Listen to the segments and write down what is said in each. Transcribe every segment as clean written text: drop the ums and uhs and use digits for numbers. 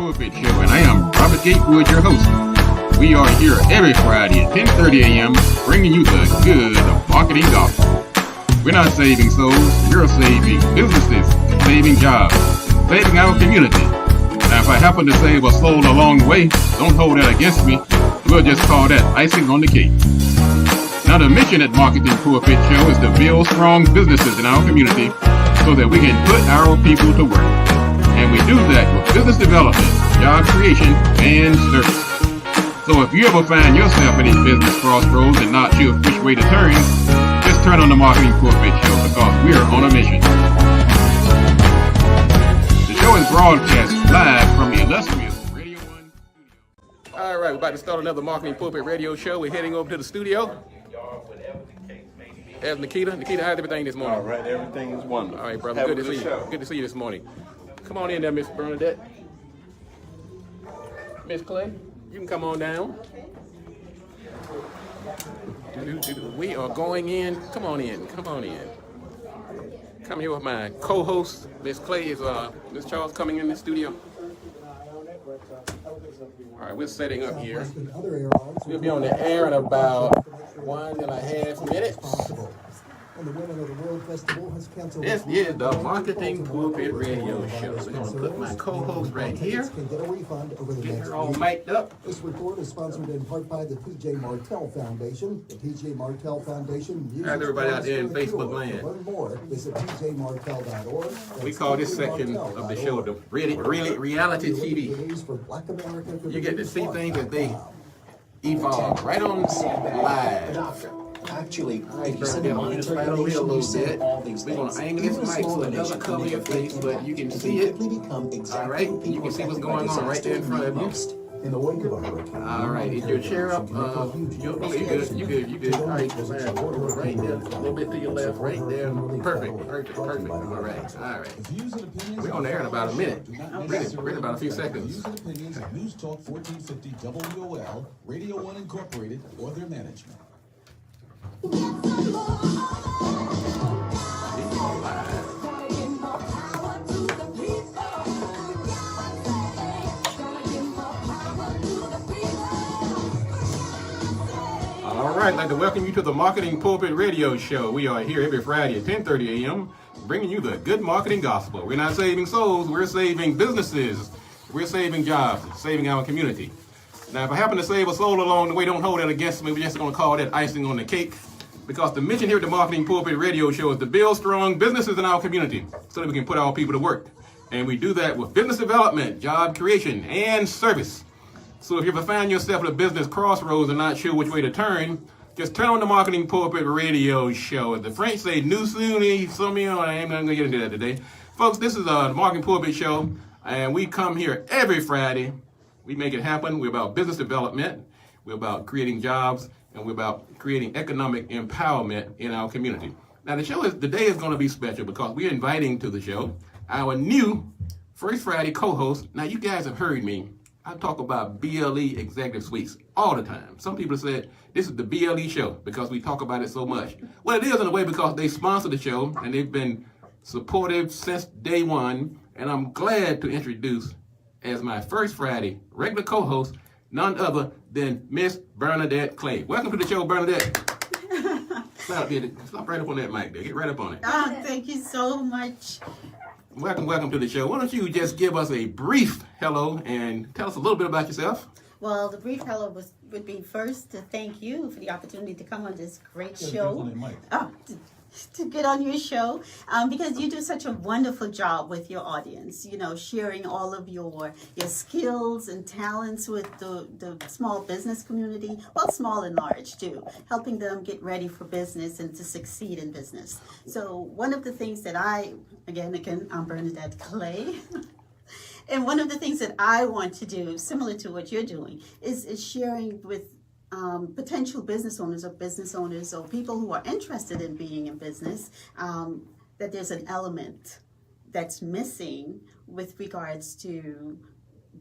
Pulpit Show, and I am Robert Gatewood, your host. We are here every Friday at 10:30 a.m. bringing you the good of marketing gospel. We're not saving souls, we're saving businesses, saving jobs, saving our community. Now, if I happen to save a soul along the way, don't hold that against me. We'll just call that icing on the cake. Now, the mission at Marketing Pulpit Show is to build strong businesses in our community so that we can put our people to work. And we do that with business development, job creation, and service. So if you ever find yourself in a business crossroads and not sure which way to turn, just turn on the Marketing Pulpit Show because we're on a mission. The show is broadcast live from the illustrious Radio 1 studio. All right, we're about to start another Marketing Pulpit Radio show. We're heading over to the studio. As Nikita, how's everything this morning? All right, everything is wonderful. All right, brother. Good to see you. Good to see you this morning. Come on in there, Miss Bernadette. Miss Clay, you can come on down. We are going in. Come on in. Come here with my co-host. Miss Clay is Miss Charles coming in the studio. All right, we're setting up here. We'll be on the air in about 1.5 minutes. And the Women of the World Festival has canceled. This is the Marketing Pulpit Radio Show. So I'm going to put my co-host right here. Can get a refund over the Get next her all week. mic'd up. This report is sponsored in part by the P.J. Martell Foundation. The P.J. Martell Foundation uses How's everybody out there in funds for the Facebook cure. land? To learn more, visit pjmartell.org. We call this section of the show the reality TV. You get to see things as they evolve right on live. Actually, if you Turn send it a down just monetary right over here a donation, you little send bit. all these We're going things. to angle this Even a mic small so it doesn't donation cover can your make a face, big but you can impact. see It it. can quickly become exactly All right, what you people can see what's affected by going on right there in front of you. disaster In the wake of a hurricane. All right, is your chair up? You good. All right, right there, a little bit to your left, right there. Perfect. All right. We're on the air in about a minute. Really about a few seconds. Views and opinions of News Talk 1450 WOL, Radio 1 Incorporated, or their management. All right, I'd like to welcome you to the Marketing Pulpit Radio Show. We are here every Friday at 10:30 a.m. bringing you the good marketing gospel. We're not saving souls, we're saving businesses. We're saving jobs, saving our community. Now, if I happen to save a soul along the way, don't hold that against me. We're just going to call that icing on the cake. Because the mission here at the Marketing Pulpit Radio Show is to build strong businesses in our community so that we can put our people to work. And we do that with business development, job creation, and service. So if you ever find yourself at a business crossroads and not sure which way to turn, just turn on the Marketing Pulpit Radio Show. As the French say, nous sommes, I ain't going to get into that today. Folks, this is a Marketing Pulpit Show, and we come here every Friday. We make it happen. We're about business development. We're about creating jobs. And we're about creating economic empowerment in our community. Now, today is going to be special because we're inviting to the show our new First Friday co-host. Now, you guys have heard me. I talk about BLE Executive Suites all the time. Some people said this is the BLE show because we talk about it so much. Well, it is in a way because they sponsor the show and they've been supportive since day one. And I'm glad to introduce as my First Friday regular co-host, none other than Miss Bernadette Clay. Welcome to the show, Bernadette. Stop right up on that mic there. Get right up on it. Oh, thank you so much. Welcome to the show. Why don't you just give us a brief hello and tell us a little bit about yourself? Well, the brief hello would be first to thank you for the opportunity to come on this great show. To get on your show because you do such a wonderful job with your audience, sharing all of your skills and talents with the small business community, well, small and large too, helping them get ready for business and to succeed in business. So one of the things that again, I'm Bernadette Clay. And one of the things that I want to do, similar to what you're doing, is sharing with potential business owners or people who are interested in being in business, that there's an element that's missing with regards to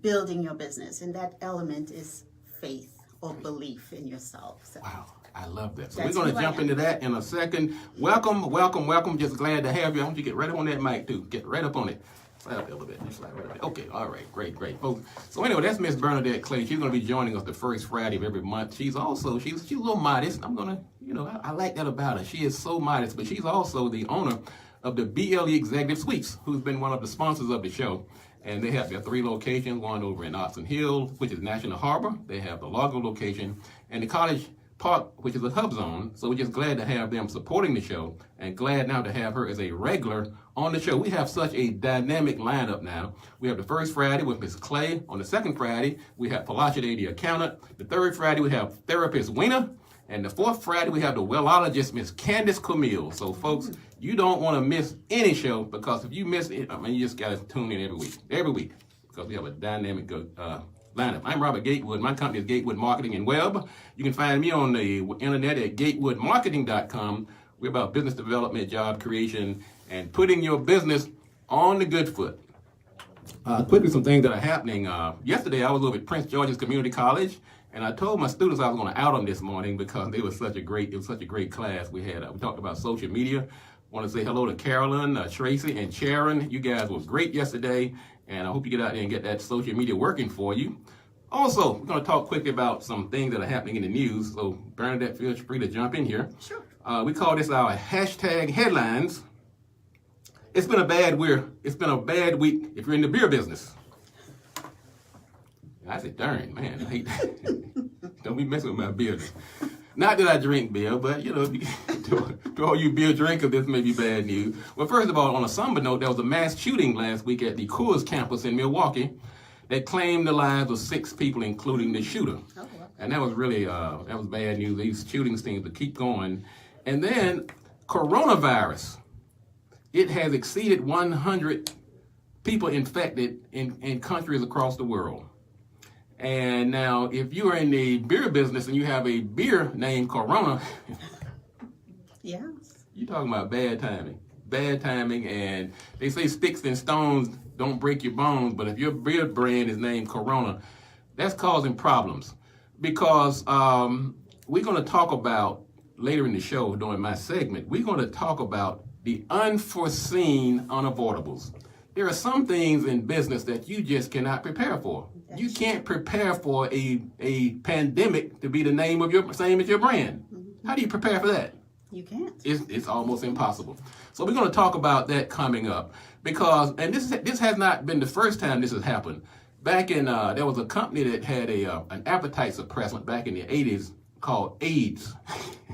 building your business. And that element is faith or belief in yourself. So. Wow, I love that. So That's we're going who to I jump am. into that in a second. Welcome. Just glad to have you. I want you to get right up on that mic, too. Get right up on it. Slide up a little bit. Slide up a little bit. Okay, all right, great, folks. So anyway, that's Miss Bernadette Clay. She's going to be joining us the first Friday of every month. She's a little modest. I'm going to, I like that about her. She is so modest, but she's also the owner of the BLE Executive Suites, who's been one of the sponsors of the show. And they have their 3 locations, one over in Oxon Hill, which is National Harbor. They have the Largo location and the College Park, which is a hub zone. So we're just glad to have them supporting the show and glad now to have her as a regular on the show. We have such a dynamic lineup now. We have the first Friday with Miss Clay. On the second Friday, we have Palachide, the accountant. The third Friday, we have therapist Weena. And the fourth Friday, we have the wellologist, Miss Candace Camille. So, folks, you don't want to miss any show because if you miss it, you just got to tune in every week, because we have a dynamic lineup. I'm Robert Gatewood. My company is Gatewood Marketing and Web. You can find me on the internet at gatewoodmarketing.com. We're about business development, job creation, and putting your business on the good foot. Quickly, some things that are happening. Yesterday, I was over at Prince George's Community College. And I told my students I was going to out them this morning because it was such a great class we had. We talked about social media. I want to say hello to Carolyn, Tracy, and Sharon. You guys were great yesterday, and I hope you get out there and get that social media working for you. Also, we're going to talk quickly about some things that are happening in the news. So Bernadette, feel free to jump in here. Sure. We call this our hashtag headlines. It's been a bad week if you're in the beer business. I said, darn, man, I hate that. Don't be messing with my beer. Not that I drink beer, but, to all you beer drinkers, this may be bad news. Well, first of all, on a somber note, there was a mass shooting last week at the Coors campus in Milwaukee that claimed the lives of 6 people, including the shooter. Oh, wow. And that was really, that was bad news. These shootings seem to keep going. And then coronavirus. It has exceeded 100 people infected in countries across the world. And now, if you are in the beer business and you have a beer named Corona, yeah, you're talking about bad timing. And they say sticks and stones don't break your bones, but if your beer brand is named Corona, that's causing problems. Because we're going to talk about, later in the show during my segment, we're going to talk about the unforeseen unavoidables. There are some things in business that you just cannot prepare for. You can't prepare for a pandemic to be the name of same as your brand. Mm-hmm. How do you prepare for that? You can't. It's almost impossible. So we're going to talk about that coming up because, and this has not been the first time this has happened. Back in there was a company that had an appetite suppressant back in the 80s called AIDS.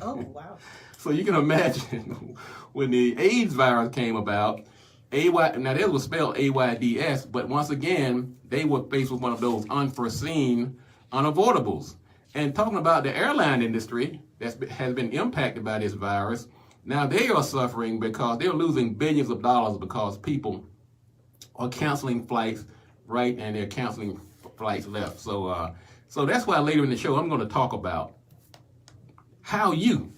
Oh wow! So you can imagine when the AIDS virus came about. Now that was spelled AIDS, but once again, they were faced with one of those unforeseen unavoidables. And talking about the airline industry that has been impacted by this virus, now they are suffering because they're losing billions of dollars because people are canceling flights right and they're canceling flights left. So that's why later in the show I'm going to talk about how you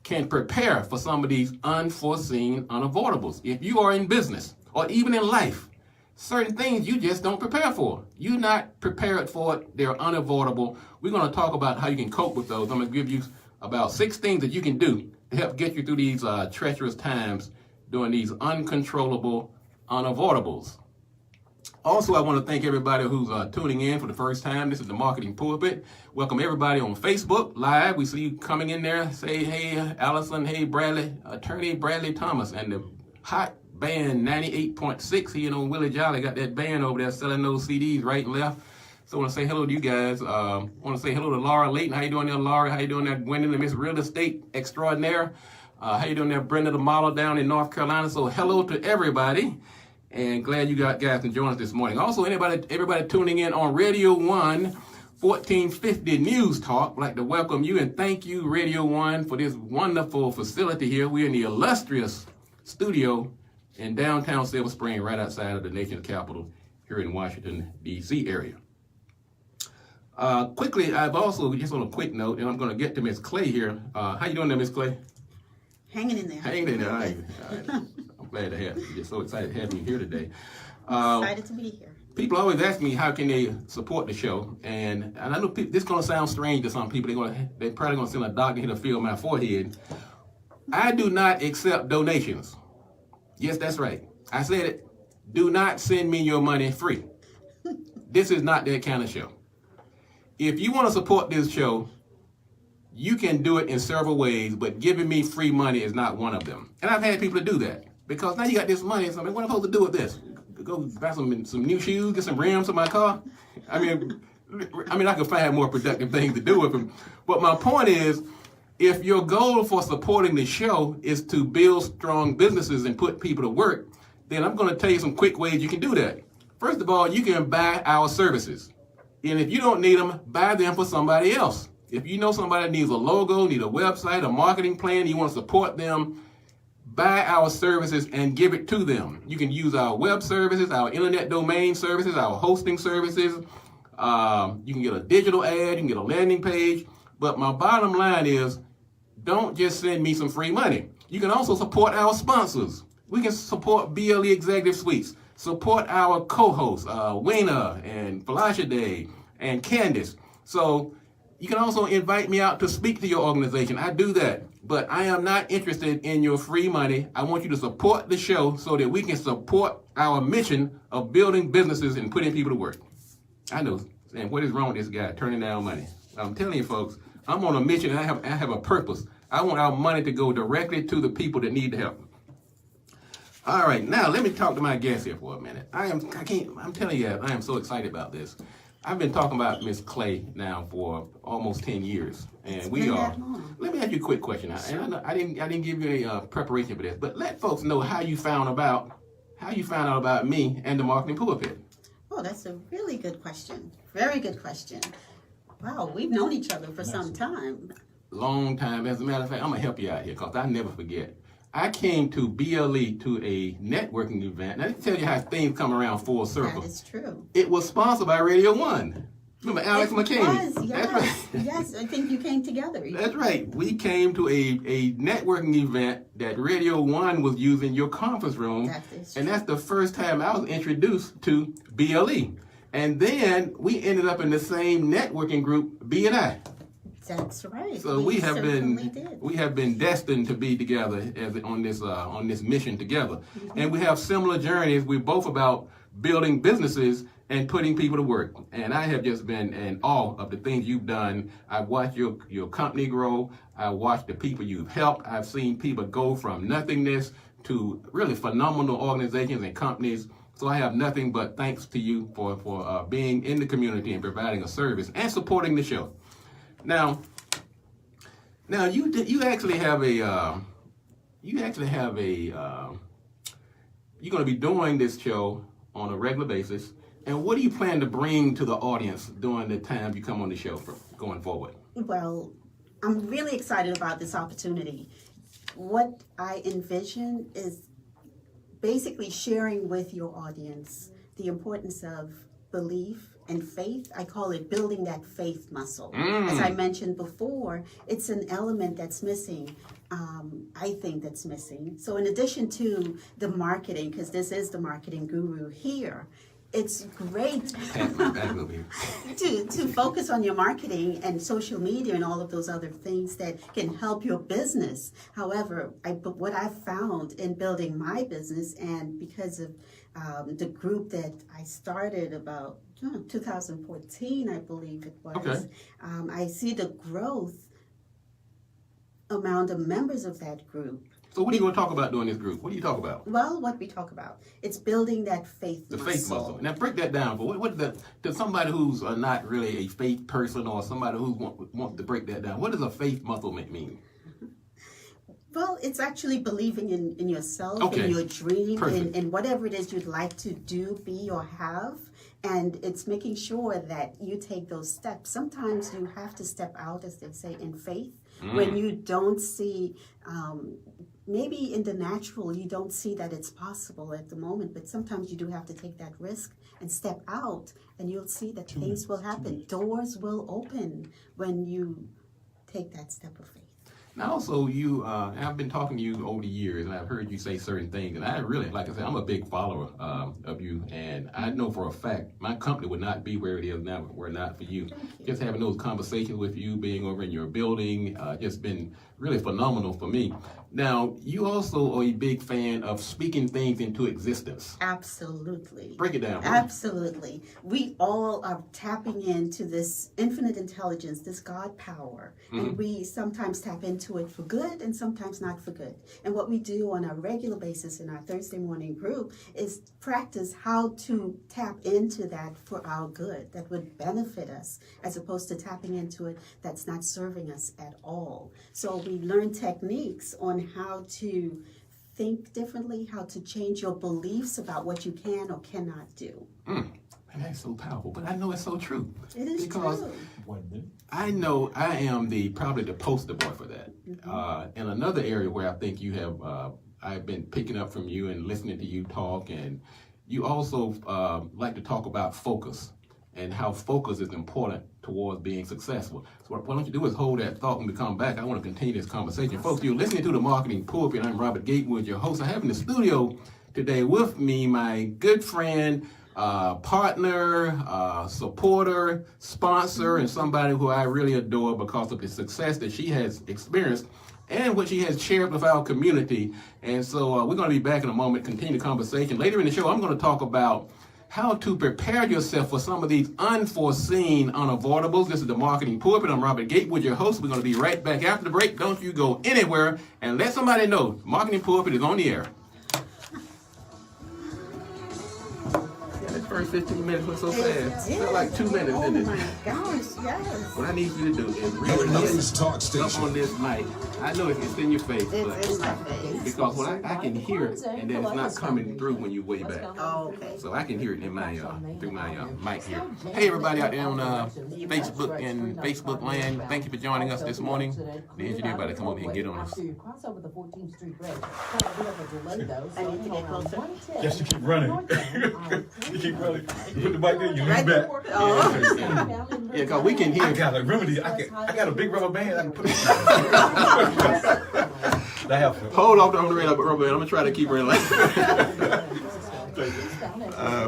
can prepare for some of these unforeseen unavoidables. If you are in business or even in life, certain things you just don't prepare for. You're not prepared for it. They're unavoidable. We're going to talk about how you can cope with those. I'm going to give you about 6 things that you can do to help get you through these treacherous times during these uncontrollable unavoidables. Also, I want to thank everybody who's tuning in for the first time. This is the Marketing Pulpit. Welcome everybody on Facebook Live. We see you coming in there. Say, hey, Allison, hey, Bradley, Attorney Bradley Thomas, and the hot band 98.6 here on Willie Jolly. Got that band over there selling those CDs right and left. So I want to say hello to you guys. I want to say hello to Laura Layton. How you doing there, Laura? How you doing there, Gwendolyn, Miss Real Estate Extraordinaire? How you doing there, Brenda the model down in North Carolina? So hello to everybody. And glad you guys can join us this morning. Also, everybody tuning in on Radio 1, 1450 News Talk, I'd like to welcome you and thank you, Radio 1, for this wonderful facility here. We're in the illustrious studio in downtown Silver Spring, right outside of the nation's capital here in Washington, D.C. area. Quickly, I've also, just on a quick note, and I'm going to get to Miss Clay here. How you doing there, Miss Clay? Hanging in there. Hanging in there. All right. I'm glad to have you. Just so excited to have you here today. Excited to be here. People always ask me how can they support the show, and I know this is going to sound strange to some people. They're probably going to send a doctor here to feel my forehead. I do not accept donations. Yes, that's right. I said it. do not send me your money free. This is not that kind of show. If you want to support this show, you can do it in several ways, but giving me free money is not one of them. And I've had people to do that because now you got this money. So I mean, what am I supposed to do with this? Go buy some new shoes, get some rims for my car? I mean, I could find more productive things to do with them. But my point is, if your goal for supporting the show is to build strong businesses and put people to work, then I'm going to tell you some quick ways you can do that. First of all, you can buy our services. And if you don't need them, buy them for somebody else. If you know somebody needs a logo, need a website, a marketing plan, you want to support them, buy our services and give it to them. You can use our web services, our internet domain services, our hosting services. You can get a digital ad, you can get a landing page. But my bottom line is, don't just send me some free money. You can also support our sponsors. We can support BLE Executive Suites, support our co-hosts, Wayna and Felicia Day and Candace. So you can also invite me out to speak to your organization. I do that. But I am not interested in your free money. I want you to support the show so that we can support our mission of building businesses and putting people to work. I know, saying, what is wrong with this guy turning down money? I'm telling you, folks, I'm on a mission and I have a purpose. I want our money to go directly to the people that need the help. All right, now let me talk to my guest here for a minute. I'm telling you, I am so excited about this. I've been talking about Miss Clay now for almost 10 years, and we are. Let me ask you a quick question. And I didn't give you any preparation for this, but let folks know how you found out about me and the Marketing Pulpit. Oh, that's a really good question. Very good question. Wow, we've known each other for some time. Long time. As a matter of fact, I'm gonna help you out here because I never forget. I came to BLE to a networking event. Now, let me tell you how things come around full circle. That is true. It was sponsored by Radio 1. Remember Alex McKinney? Yes, That's right. Yes, I think you came together. That's right. We came to a networking event that Radio 1 was using your conference room. And that's the first time I was introduced to BLE. And then we ended up in the same networking group, B&I. That's right. So we have been destined to be together on this mission together. Mm-hmm. And we have similar journeys. We're both about building businesses and putting people to work. And I have just been in awe of the things you've done. I've watched your company grow. I watched the people you've helped. I've seen people go from nothingness to really phenomenal organizations and companies. So I have nothing but thanks to you for being in the community and providing a service and supporting the show. Now you actually have you're going to be doing this show on a regular basis. And what do you plan to bring to the audience during the time you come on the show going forward? Well, I'm really excited about this opportunity. What I envision is basically sharing with your audience the importance of belief and faith. I call it building that faith muscle. As I mentioned before, it's an element that's missing. I think that's missing. So in addition to the marketing, because this is the marketing guru here, it's great to focus on your marketing and social media and all of those other things that can help your business. However, what I've found in building my business, and because of the group that I started about 2014, I believe it was, okay. I see the growth amount of members of that group. So what are you going to talk about during this group? What do you talk about? Well, what we talk about, it's building that faith muscle. The faith muscle. Now break that down. To somebody who's not really a faith person or somebody who wants to break that down, what does a faith muscle mean? Well, it's actually believing in yourself, in your dream, in whatever it is you'd like to do, be, or have. And it's making sure that you take those steps. Sometimes you have to step out, as they say, in faith, when you don't see... maybe in the natural, you don't see that it's possible at the moment, but sometimes you do have to take that risk and step out, and you'll see that things will happen. Doors will open when you take that step of faith. Now, also, I've been talking to you over the years, and I've heard you say certain things, and I really, like I said, I'm a big follower of you, and I know for a fact my company would not be where it is now were it not for you. Just having those conversations with you, being over in your building, just been really phenomenal for me. Now, you also are a big fan of speaking things into existence. Absolutely. Break it down. Absolutely. We all are tapping into this infinite intelligence, this God power, and we sometimes tap into it for good and sometimes not for good. And what we do on a regular basis in our Thursday morning group is practice how to tap into that for our good, that would benefit us, as opposed to tapping into it that's not serving us at all. So we learn techniques on how to think differently, how to change your beliefs about what you can or cannot do. And that's so powerful, but I know it's so true. It is because true. I know I am probably the poster boy for that. And another area where I think you have, I've been picking up from you and listening to you talk, and you also like to talk about focus and how focus is important towards being successful. So what I want you to do is hold that thought when we come back. I want to continue this conversation. Folks, you're listening to The Marketing Pulpit. I'm Robert Gatewood, your host. I have in the studio today with me my good friend, partner, supporter, sponsor, and somebody who I really adore because of the success that she has experienced and what she has shared with our community. And so we're going to be back in a moment, continue the conversation. Later in the show, I'm going to talk about how to prepare yourself for some of these unforeseen unavoidables. This is The Marketing Pulpit. I'm Robert Gatewood, your host. We're going to be right back after the break. Don't you go anywhere, and let somebody know Marketing Pulpit is on the air. First 15 minutes was so fast. It felt like 2 minutes, didn't it? Oh my gosh, yes. What I need you to do is really up on this mic. I know it's in your face, but It's in my face. because when I can hear it, and then it's not coming through when you way back. Oh, okay. So I can hear it in my through my mic here. Hey everybody out there on Facebook and Facebook land, thank you for joining us this morning. The engineer about to come over here and get on us. Cross over the 14th Street Bridge. Got a bit of a delay though. I need to get closer. Yes, you keep running. You keep running. You put the mic in, you lean Right back. there. Oh. Yeah, cause we can hear. I got a remedy. I got a big rubber band. I can put it. That helps. Hold off on the red rubber band. I'm gonna try to keep her in line.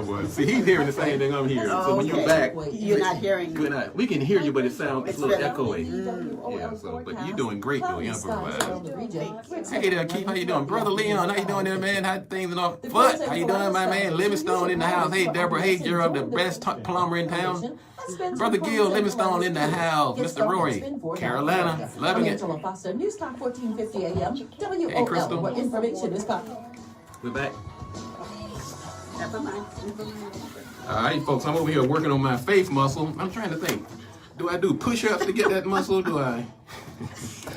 Well, see, he's hearing the same thing I'm hearing. So when you're back, You're not hearing. we can hear you, but it sounds it's a little really- echoey. Yeah, so but you're doing great though. You're Hey there, Keith. How you doing, brother Leon? How you doing there, man? How things in off foot? How you doing, my man? Livingstone in the house. Hey, Deborah. Hey, Gerald, the best plumber in town. Brother Gil Livingstone in the house. Mr. Rory, Carolina, loving it. News Talk 1450 AM. Hey, Crystal. WOL, where information is popping. We're back. Never mind. All right, folks. I'm over here working on my faith muscle. I'm trying to think. Do I do push-ups to get that muscle? Do I?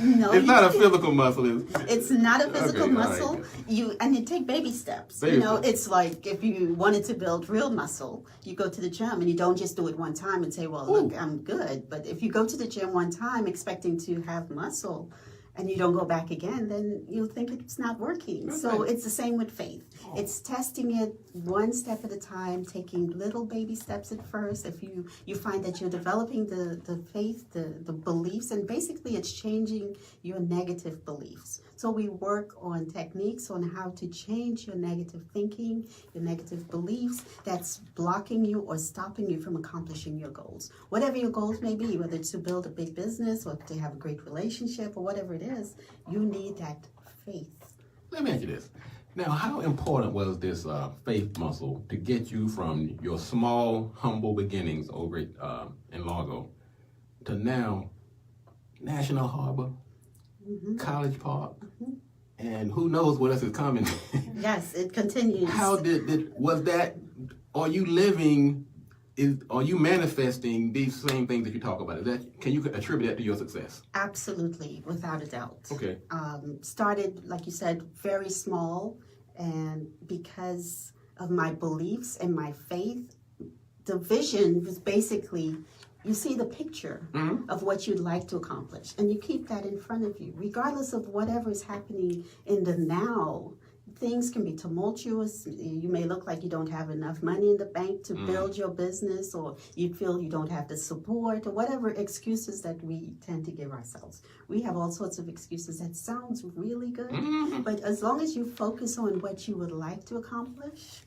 No, It's not a physical muscle. It's not a physical Okay, all right. muscle. You take baby steps. Baby steps. It's like if you wanted to build real muscle, you go to the gym and you don't just do it one time and say, "Well, look, I'm good." But if you go to the gym one time expecting to have muscle, and you don't go back again, then you'll think it's not working. Okay. So it's the same with faith. It's testing it one step at a time, taking little baby steps at first. If you find that you're developing the faith, the beliefs, and basically it's changing your negative beliefs. So we work on techniques on how to change your negative thinking, your negative beliefs that's blocking you or stopping you from accomplishing your goals. Whatever your goals may be, whether it's to build a big business or to have a great relationship or whatever it is, you need that faith. Let me ask you this. Now, how important was this faith muscle to get you from your small, humble beginnings over in Largo to now National Harbor, College Park, and who knows what else is coming? Yes, it continues. How was that? Are you living? Are you manifesting these same things that you talk about? Can you attribute that to your success? Absolutely, without a doubt. Okay. Started, like you said, very small, and because of my beliefs and my faith, the vision was basically, you see the picture of what you'd like to accomplish, and you keep that in front of you, regardless of whatever is happening in the now. Things can be tumultuous. You may look like you don't have enough money in the bank to build your business, or you feel you don't have the support, or whatever excuses that we tend to give ourselves. We have all sorts of excuses. That sounds really good, but as long as you focus on what you would like to accomplish,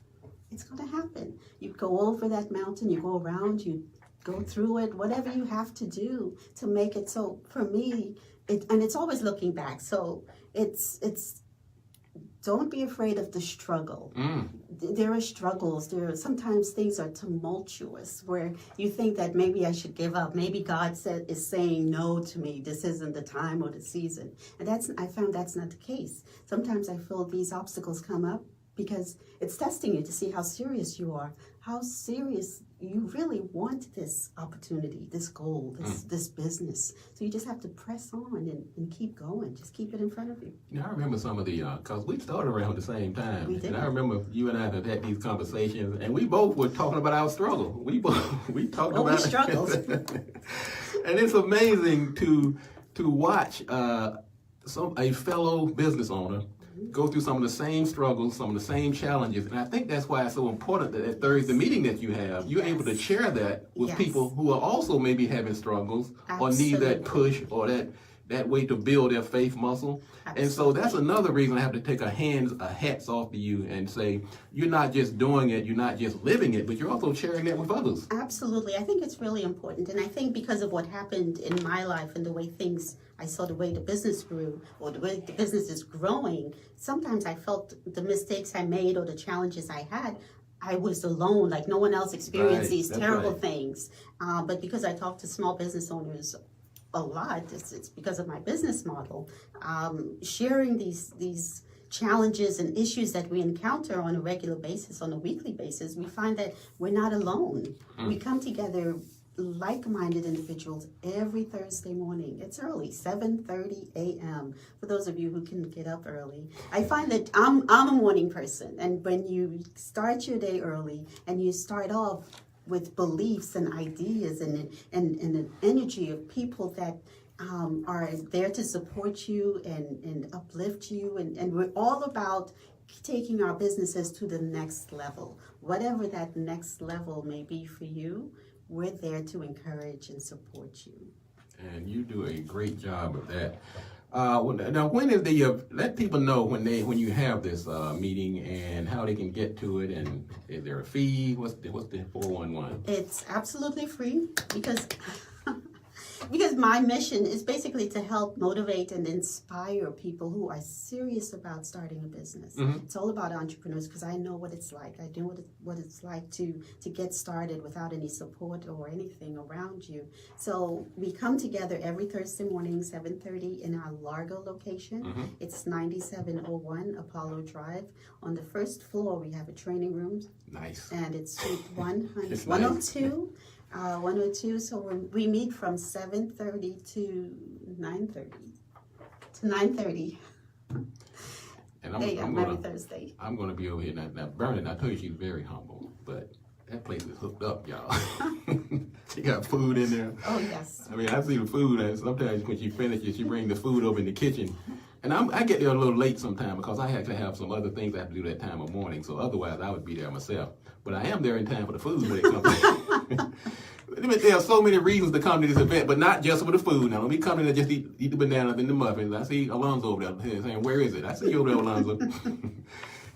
it's going to happen. You go over that mountain, you go around, you go through it, whatever you have to do to make it. So for me, and it's always looking back. So it's don't be afraid of the struggle. There are struggles. Sometimes things are tumultuous where you think that maybe I should give up. Maybe God is saying no to me. This isn't the time or the season. And I found that's not the case. Sometimes I feel these obstacles come up because it's testing you to see how serious you are, how serious you really want this opportunity, this goal, this business. So you just have to press on and keep going. Just keep it in front of you. You know, I remember some of the, because we started around the same time. We did. And I remember you and I had had these conversations, and we both were talking about our struggle. We talked about we struggled. And it's amazing to watch a fellow business owner go through some of the same struggles, some of the same challenges. And I think that's why it's so important that at Thursday meeting that you have, you're able to share that with Yes. people who are also maybe having struggles or need that push or that way to build their faith muscle. And so that's another reason I have to take hats off to you and say, you're not just doing it, you're not just living it, but you're also sharing that with others. Absolutely. I think it's really important. And I think because of what happened in my life and the way I saw the way the business grew or the way the business is growing, sometimes I felt the mistakes I made or the challenges I had, I was alone, like no one else experienced these terrible things. But because I talked to small business owners a lot, it's because of my business model, sharing these challenges and issues that we encounter on a regular basis, on a weekly basis, we find that we're not alone. We come together like-minded individuals every Thursday morning. It's early, 7:30 a.m. For those of you who can get up early. I find that I'm a morning person, and when you start your day early and you start off with beliefs and ideas and an energy of people that are there to support you and uplift you, and we're all about taking our businesses to the next level. Whatever that next level may be for you, we're there to encourage and support you. And you do a great job of that. Now, when is let people know when you have this meeting and how they can get to it, and is there a fee? What's the 411? It's absolutely free because my mission is basically to help motivate and inspire people who are serious about starting a business. It's all about entrepreneurs because I know what it's like. I know what it's like to get started without any support or anything around you. So we come together every Thursday morning, 7:30 in our Largo location. It's 9701 Apollo Drive. On the first floor, we have a training room. Nice. And it's Suite 100, It's 102. 102, so we meet from 7:30 to 9:30. And every Thursday. I'm going to be over here now. Vernon, I told you she's very humble, but that place is hooked up, y'all. She got food in there. Oh, yes. I mean, I see the food, and sometimes when she finishes, she brings the food over in the kitchen. And I get there a little late sometimes because I have to have some other things I have to do that time of morning. So otherwise, I would be there myself. But I am there in time for the food when it comes. There are so many reasons to come to this event, but not just for the food. Now, don't be coming to just eat the bananas and the muffins. I see Alonzo over there saying, "Where is it?" I see you over there, Alonzo.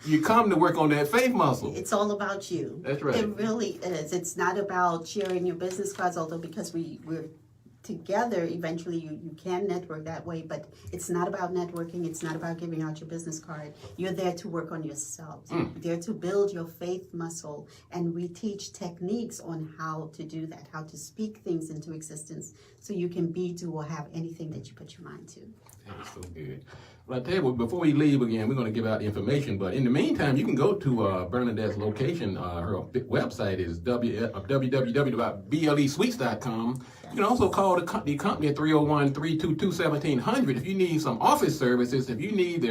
You come to work on that faith muscle. It's all about you. That's right. It really is. It's not about sharing your business cards, although because we're together, eventually you can network that way, but it's not about networking. It's not about giving out your business card. You're there to work on yourself. You're there to build your faith muscle, and we teach techniques on how to do that, how to speak things into existence so you can be, do, or have anything that you put your mind to. That is so good. Well, I tell you what, before we leave again, we're going to give out the information, but in the meantime, you can go to Bernadette's location. Her website is www.blesweets.com. You can also call the company at 301-322-1700 if you need some office services. If you need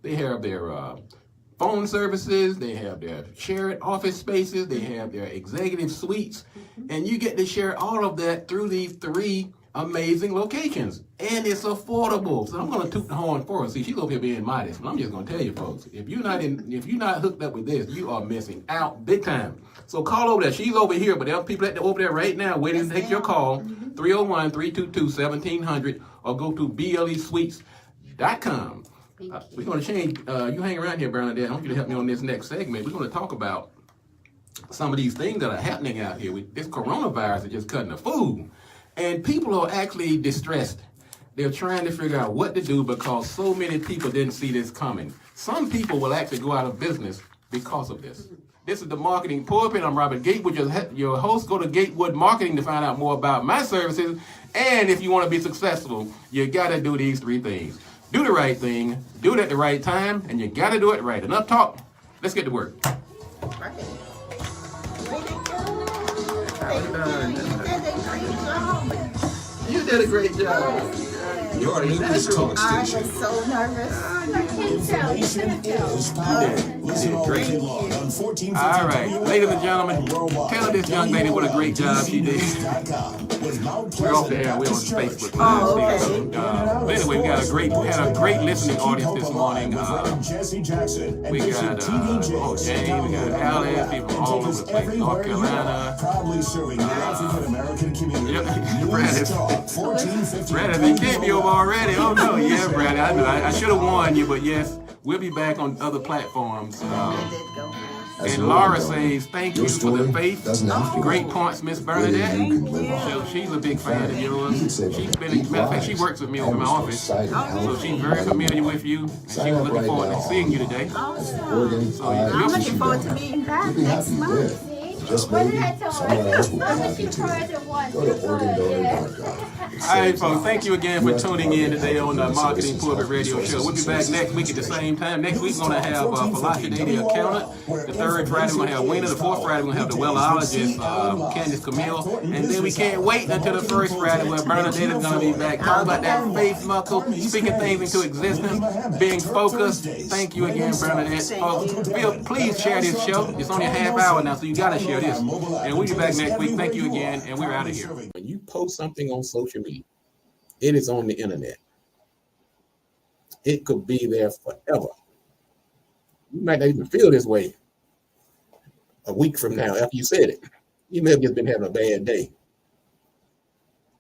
they have their phone services, they have their shared office spaces, they have their executive suites, and you get to share all of that through these 3 amazing locations, and it's affordable. So I'm going to toot the horn for her. See, she's over here being modest, but I'm just going to tell you, folks, if you're not hooked up with this, you are missing out big time. So call over there. She's over here, but there are people over there right now waiting to take your call. 301-322-1700, or go to blesweets.com. We're going to change. You hang around here, Bernadette. I want you to help me on this next segment. We're going to talk about some of these things that are happening out here. With this coronavirus is just cutting the food. And people are actually distressed. They're trying to figure out what to do because so many people didn't see this coming. Some people will actually go out of business because of this. This is the Marketing Pulpit. I'm Robert Gatewood, your host. Go to Gatewood Marketing to find out more about my services. And if you want to be successful, you got to do these 3 things. Do the right thing, do it at the right time, and you got to do it right. Enough talk. Let's get to work. Right. Way to go. Thank you. You did a great job. You did a great job. Your English talk I was station. so nervous. Information is power. Listen all Great. day long on 1450 All right, ladies and gentlemen, tell this young lady what a great job she did. We're off the air. We're on Facebook. Oh, okay. But anyway, we got had a great listening audience this morning. Jesse Jackson. We got James, we got Alice, people from all over the place, North Carolina. Proudly serving the African American community. Brad Talk 1450. Brad has been kicked me over already. Oh no, yeah, Brad. I know. I should have warned you, but yes, we'll be back on other platforms. It did go fast. And Laura says, thank you for the faith. Great points, Miss Bernadette. So she's a big fan of yours. She's been, matter of fact, she works with me over in my office. So she's very familiar with you. And she was looking forward to seeing you today. Awesome. So I'm looking forward to meeting back next month. Just What maybe did I tell someone else will be her? happy She tried to. it once. Go to OregonDonor.com. all right, folks, thank you again for tuning in today on the Marketing Pulpit Radio Show. We'll be back next week at the same time. Next week, we're going to have Philosophy, the accountant. The third Friday, we're going to have Wayne. The fourth Friday, we're going to have the wellologist, Candace Camille. And then we can't wait until the first Friday where Bernadette is going to be back. Talk about that faith muscle, speaking things into existence, being focused. Thank you again, Bernadette. Folks, please share this show. It's only a half hour now, so you got to share this. And we'll be back next week. Thank you again, and we're out of here. When you post something on social media, it is on the internet. It could be there forever. You might not even feel this way a week from now after you said it. You may have just been having a bad day.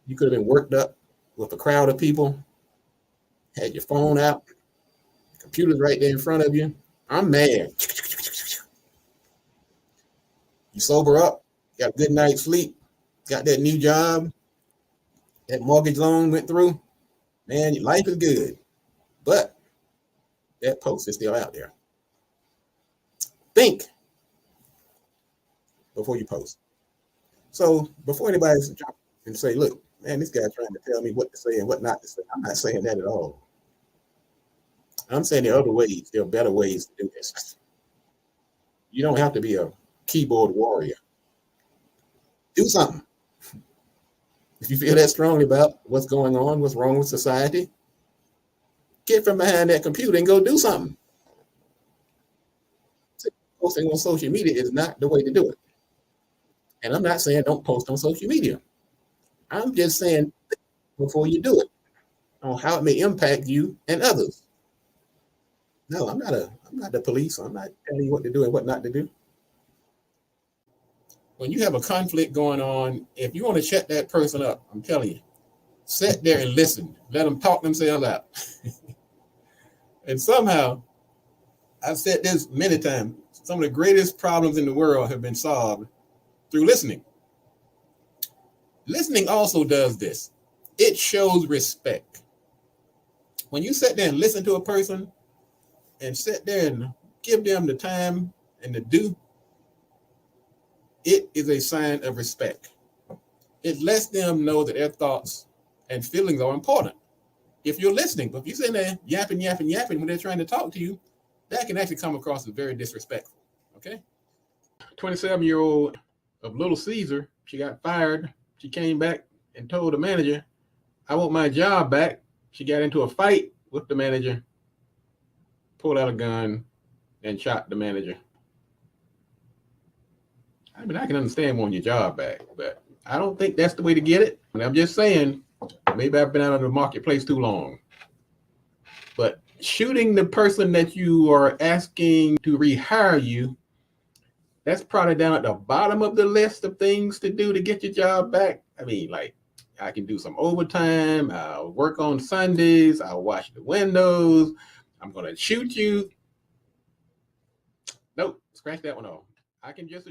You could have been worked up with a crowd of people, had your phone out, the computer's right there in front of you. I'm mad. You sober up, got a good night's sleep, got that new job, that mortgage loan went through, man, your life is good. But that post is still out there. Think before you post. So before anybody jump and say, look, man, this guy's trying to tell me what to say and what not to say. I'm not saying that at all. I'm saying there are other ways. There are better ways to do this. You don't have to be a keyboard warrior. Do something. If you feel that strongly about what's going on, what's wrong with society, get from behind that computer and go do something. Posting on social media is not the way to do it. And I'm not saying don't post on social media. I'm just saying before you do it on how it may impact you and others. No, I'm not the police. I'm not telling you what to do and what not to do. When you have a conflict going on, if you want to shut that person up, I'm telling you, sit there and listen. Let them talk themselves out. And somehow, I've said this many times, some of the greatest problems in the world have been solved through listening. Listening also does this. It shows respect. When you sit there and listen to a person and sit there and give them the time and the due, it is a sign of respect. It lets them know that their thoughts and feelings are important. If you're listening, but if you're sitting there yapping when they're trying to talk to you, that can actually come across as very disrespectful, okay? 27-year-old of Little Caesar, she got fired. She came back and told the manager, I want my job back. She got into a fight with the manager, pulled out a gun, and shot the manager. I mean, I can understand wanting your job back, but I don't think that's the way to get it. And I'm just saying, maybe I've been out of the marketplace too long. But shooting the person that you are asking to rehire you, that's probably down at the bottom of the list of things to do to get your job back. I mean, like, I can do some overtime. I'll work on Sundays. I'll wash the windows. I'm going to shoot you. Nope, scratch that one off. I can just